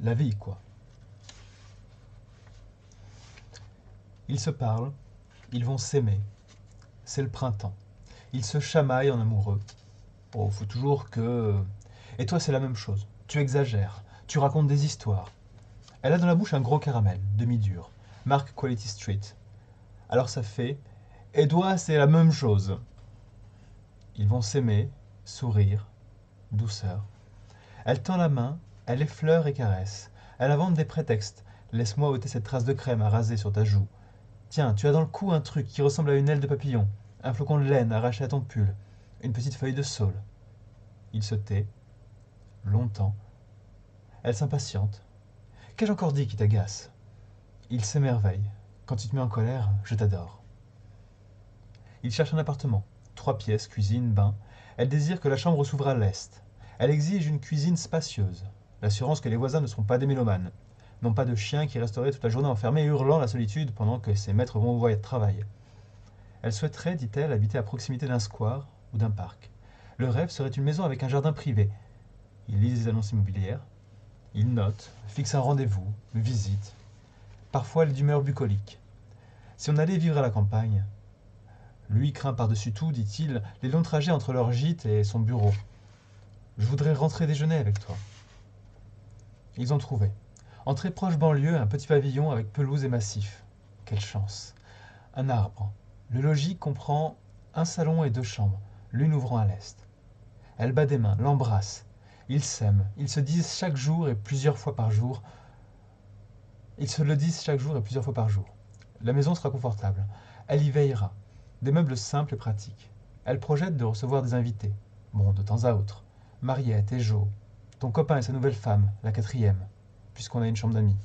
la vie, quoi. Ils se parlent, ils vont s'aimer. C'est le printemps. Ils se chamaillent en amoureux. Oh, faut toujours que... Et toi, c'est la même chose. Tu exagères. Tu racontes des histoires. Elle a dans la bouche un gros caramel, demi-dur. Marque Quality Street. Alors ça fait... Et toi, c'est la même chose. Ils vont s'aimer, sourire, douceur. Elle tend la main, elle effleure et caresse. Elle invente des prétextes. Laisse-moi ôter cette trace de crème à raser sur ta joue. Tiens, tu as dans le cou un truc qui ressemble à une aile de papillon. Un flocon de laine arraché à ton pull. Une petite feuille de saule. Il se tait. Longtemps. Elle s'impatiente. Qu'ai-je encore dit qui t'agace? Il s'émerveille. Quand tu te mets en colère, je t'adore. Il cherche un appartement. 3 pièces, cuisine, bain. Elle désire que la chambre s'ouvre à l'est. Elle exige une cuisine spacieuse. L'assurance que les voisins ne seront pas des mélomanes. Non pas de chiens qui resteraient toute la journée enfermés hurlant la solitude pendant que ses maîtres vont au voyage de travail. Elle souhaiterait, dit-elle, habiter à proximité d'un square ou d'un parc. Le rêve serait une maison avec un jardin privé. Il lit les annonces immobilières. Il note, fixe un rendez-vous, visite. Parfois, elle est d'humeur bucolique. Si on allait vivre à la campagne, lui craint par-dessus tout, dit-il, les longs trajets entre leur gîte et son bureau. Je voudrais rentrer déjeuner avec toi. Ils ont trouvé. En très proche banlieue, un petit pavillon avec pelouse et massif. Quelle chance. Un arbre. Le logis comprend un salon et 2 chambres, l'une ouvrant à l'est. Elle bat des mains, l'embrasse. Ils s'aiment. Ils se disent chaque jour et plusieurs fois par jour. Ils se le disent chaque jour et plusieurs fois par jour. La maison sera confortable. Elle y veillera. Des meubles simples et pratiques. Elle projette de recevoir des invités. Bon, de temps à autre. Mariette et Jo. Ton copain et sa nouvelle femme, la 4e, puisqu'on a une chambre d'amis.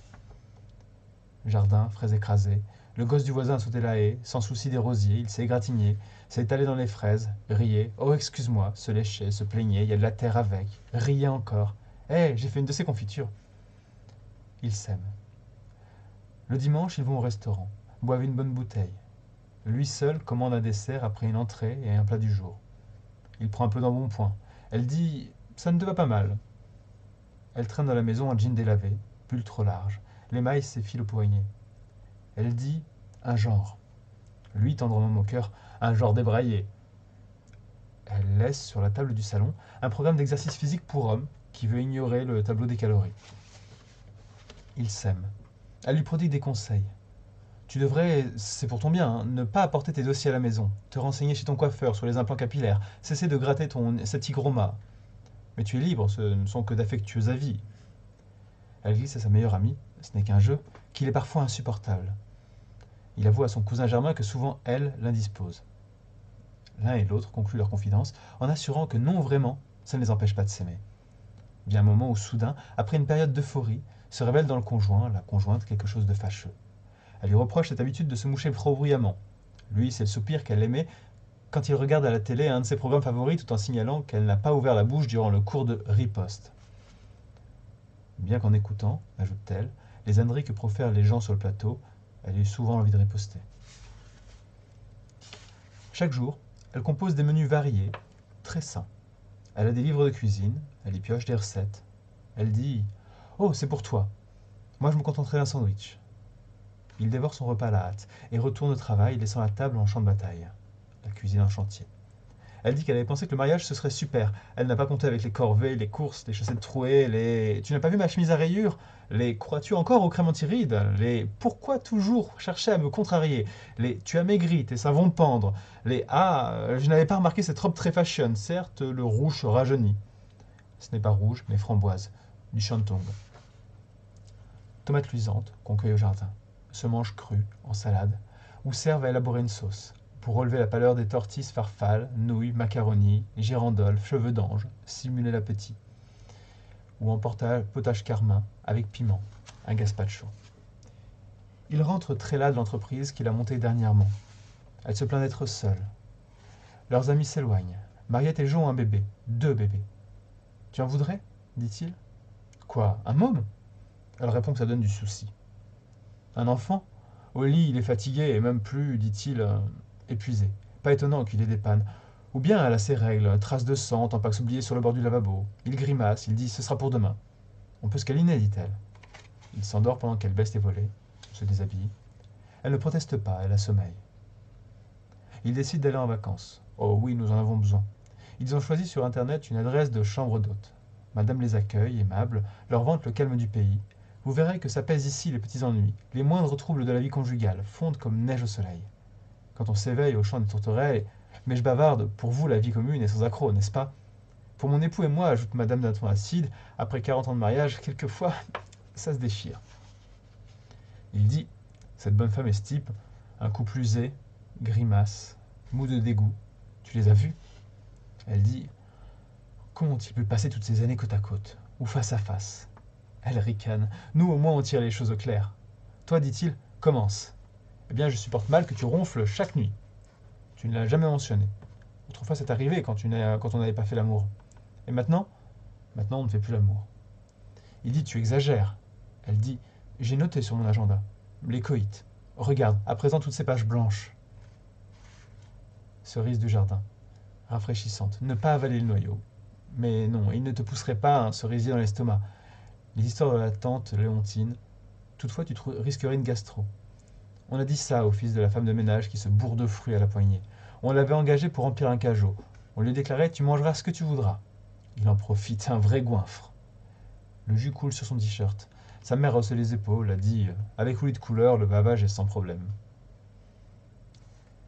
Jardin, fraises écrasées. Le gosse du voisin a sauté la haie, sans souci des rosiers, il s'est égratigné, s'est étalé dans les fraises, riait, oh excuse-moi, se léchait, se plaignait, il y a de la terre avec, riait encore. Hé, j'ai fait une de ces confitures. Ils s'aiment. Le dimanche, ils vont au restaurant, boivent une bonne bouteille. Lui seul commande un dessert après une entrée et un plat du jour. Il prend un peu d'embonpoint. Elle dit « ça ne te va pas mal ». Elle traîne dans la maison un jean délavé, pull trop large, l'émail s'effile au poignet. Elle dit « un genre ». Lui, tendrement moqueur, « un genre débraillé ». Elle laisse sur la table du salon un programme d'exercice physique pour homme qui veut ignorer le tableau des calories. Ils s'aiment. Elle lui prodigue des conseils. Tu devrais, c'est pour ton bien, hein, ne pas apporter tes dossiers à la maison, te renseigner chez ton coiffeur sur les implants capillaires, cesser de gratter cet hygroma. Mais tu es libre, ce ne sont que d'affectueux avis. Elle glisse à sa meilleure amie, ce n'est qu'un jeu, qu'il est parfois insupportable. Il avoue à son cousin Germain que souvent elle l'indispose. L'un et l'autre concluent leur confidence en assurant que non vraiment, ça ne les empêche pas de s'aimer. Vient un moment où soudain, après une période d'euphorie, se révèle dans le conjoint, la conjointe, quelque chose de fâcheux. Elle lui reproche cette habitude de se moucher trop bruyamment. Lui, c'est le soupir qu'elle aimait quand il regarde à la télé un de ses programmes favoris tout en signalant qu'elle n'a pas ouvert la bouche durant le cours de riposte. Bien qu'en écoutant, ajoute-t-elle, les âneries que profèrent les gens sur le plateau, elle a eu souvent envie de riposter. Chaque jour, elle compose des menus variés, très sains. Elle a des livres de cuisine, elle y pioche des recettes. Elle dit « Oh, c'est pour toi. Moi, je me contenterai d'un sandwich. » Il dévore son repas à la hâte et retourne au travail, laissant la table en champ de bataille. La cuisine en chantier. Elle dit qu'elle avait pensé que le mariage ce serait super. Elle n'a pas compté avec les corvées, les courses, les chaussettes trouées, les... Tu n'as pas vu ma chemise à rayures? Les crois-tu encore au crème anti-rides? Les pourquoi toujours chercher à me contrarier? Les tu as maigri, tes seins vont pendre. Les je n'avais pas remarqué cette robe très fashion. Certes, le rouge rajeunit. Ce n'est pas rouge, mais framboise. Du Shantung. Tomates luisantes qu'on cueille au jardin. Se mangent crues, en salade, ou servent à élaborer une sauce, pour relever la pâleur des tortilles farfales, nouilles, macaronis, girandoles, cheveux d'ange, simuler l'appétit. Ou en potage carmin, avec piment, un gazpacho. Il rentre très las de l'entreprise qu'il a montée dernièrement. Elle se plaint d'être seule. Leurs amis s'éloignent. Mariette et Jo ont un bébé, 2 bébés. Tu en voudrais? Dit-il. Quoi, un môme? Elle répond que ça donne du souci. Un enfant? Au lit, il est fatigué et même plus, dit-il, épuisé. Pas étonnant qu'il ait des pannes. Ou bien elle a ses règles, traces de sang, Tampax oublié sur le bord du lavabo. Il grimace, il dit « ce sera pour demain ». On peut se câliner, dit-elle. Il s'endort pendant qu'elle baisse les volets, se déshabille. Elle ne proteste pas, elle a sommeil. Ils décident d'aller en vacances. Oh oui, nous en avons besoin. Ils ont choisi sur internet une adresse de chambre d'hôte. Madame les accueille, aimable, leur vante le calme du pays. Vous verrez que ça pèse ici les petits ennuis. Les moindres troubles de la vie conjugale fondent comme neige au soleil. Quand on s'éveille au chant des tourterelles, mais je bavarde, pour vous la vie commune est sans accroc, n'est-ce pas? Pour mon époux et moi, ajoute madame d'un ton acide, après 40 ans de mariage, quelquefois, ça se déchire. Il dit, cette bonne femme est ce type, un couple usé, grimace, mou de dégoût. Tu les as vus? Elle dit, comment ont-ils pu passer toutes ces années côte à côte, ou face à face? Elle ricane, nous au moins on tire les choses au clair. Toi, dit-il, commence. Eh bien, je supporte mal que tu ronfles chaque nuit. Tu ne l'as jamais mentionné. Autrefois, c'est arrivé quand on n'avait pas fait l'amour. Et maintenant? Maintenant, on ne fait plus l'amour. Il dit, tu exagères. Elle dit, j'ai noté sur mon agenda. Les coïts. Regarde, à présent toutes ces pages blanches. Cerise du jardin. Rafraîchissante. Ne pas avaler le noyau. Mais non, il ne te pousserait pas un cerisier dans l'estomac. Les histoires de la tante Léontine. Toutefois, tu risquerais une gastro. On a dit ça au fils de la femme de ménage qui se bourre de fruits à la poignée. On l'avait engagé pour remplir un cajot. On lui déclarait, tu mangeras ce que tu voudras. Il en profite, un vrai goinfre. Le jus coule sur son t-shirt. Sa mère hausse les épaules, a dit avec ou de couleur, le bavage est sans problème.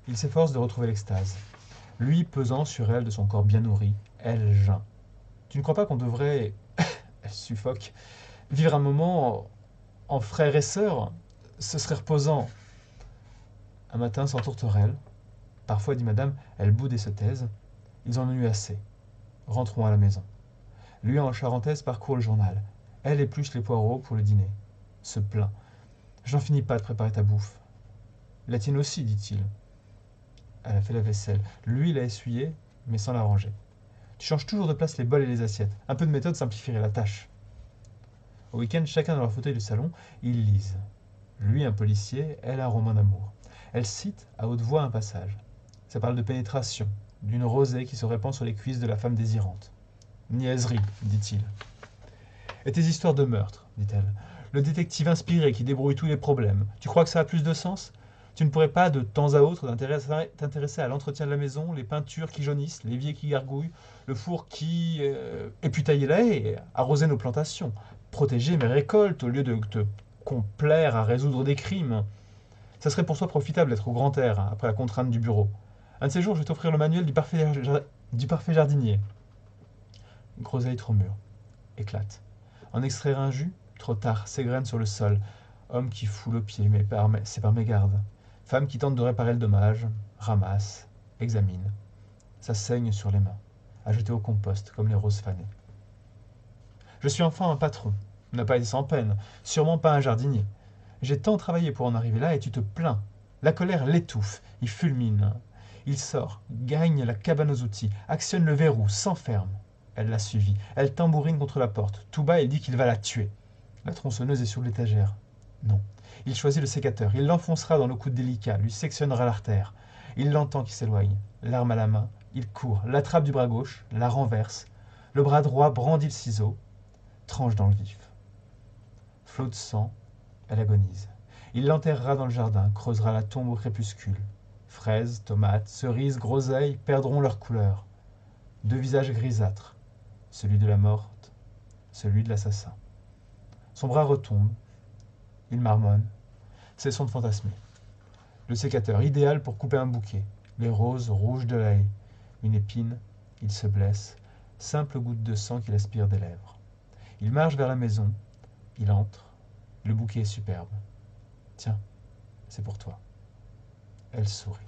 Il s'efforce de retrouver l'extase. Lui pesant sur elle de son corps bien nourri, elle geint. Tu ne crois pas qu'on devrait, elle suffoque, vivre un moment en frère et sœur? Ce serait reposant. Un matin sans tourterelle. Parfois, dit madame, elle boude et se taise. Ils en ont eu assez. Rentrons à la maison. Lui en charentaise parcourt le journal. Elle épluche les poireaux pour le dîner. Se plaint. J'en finis pas de préparer ta bouffe. La tienne aussi, dit-il. Elle a fait la vaisselle. Lui l'a essuyée, mais sans la ranger. Tu changes toujours de place les bols et les assiettes. Un peu de méthode simplifierait la tâche. Au week-end, chacun dans leur fauteuil de salon, ils lisent. Lui un policier, elle un roman d'amour. Elle cite à haute voix un passage. Ça parle de pénétration, d'une rosée qui se répand sur les cuisses de la femme désirante. Niaiserie, dit-il. Et tes histoires de meurtre, dit-elle. Le détective inspiré qui débrouille tous les problèmes. Tu crois que ça a plus de sens? Tu ne pourrais pas, de temps à autre, t'intéresser à l'entretien de la maison, les peintures qui jaunissent, l'évier qui gargouille, le four qui... Et puis tailler la haie, arroser nos plantations, protéger mes récoltes au lieu de te complaire à résoudre des crimes. Ça serait pour toi profitable d'être au grand air, après la contrainte du bureau. Un de ces jours, je vais t'offrir le manuel du parfait jardinier. Groseille trop mûre. Éclate. En extraire un jus? Trop tard, s'égrène sur le sol. Homme qui foule au pied, mais c'est par mégarde. Femme qui tente de réparer le dommage, ramasse, examine. Ça saigne sur les mains, à jeter au compost, comme les roses fanées. Je suis enfin un patron. N'a pas été sans peine, sûrement pas un jardinier. J'ai tant travaillé pour en arriver là et tu te plains. La colère l'étouffe, il fulmine. Il sort, gagne la cabane aux outils, actionne le verrou, s'enferme. Elle l'a suivi, elle tambourine contre la porte. Tout bas, il dit qu'il va la tuer. La tronçonneuse est sur l'étagère. Non. Il choisit le sécateur, il l'enfoncera dans le coude délicat, lui sectionnera l'artère. Il l'entend qui s'éloigne, l'arme à la main, il court, l'attrape du bras gauche, la renverse. Le bras droit brandit le ciseau, tranche dans le vif. Flot de sang, elle agonise. Il l'enterrera dans le jardin, creusera la tombe au crépuscule. Fraises, tomates, cerises, groseilles perdront leur couleur. Deux visages grisâtres, celui de la morte, celui de l'assassin. Son bras retombe, il marmonne, cessons de fantasmer. Le sécateur idéal pour couper un bouquet, les roses rouges de la haie. Une épine, il se blesse, simple goutte de sang qu'il aspire des lèvres. Il marche vers la maison, il entre, le bouquet est superbe. Tiens, c'est pour toi. Elle sourit.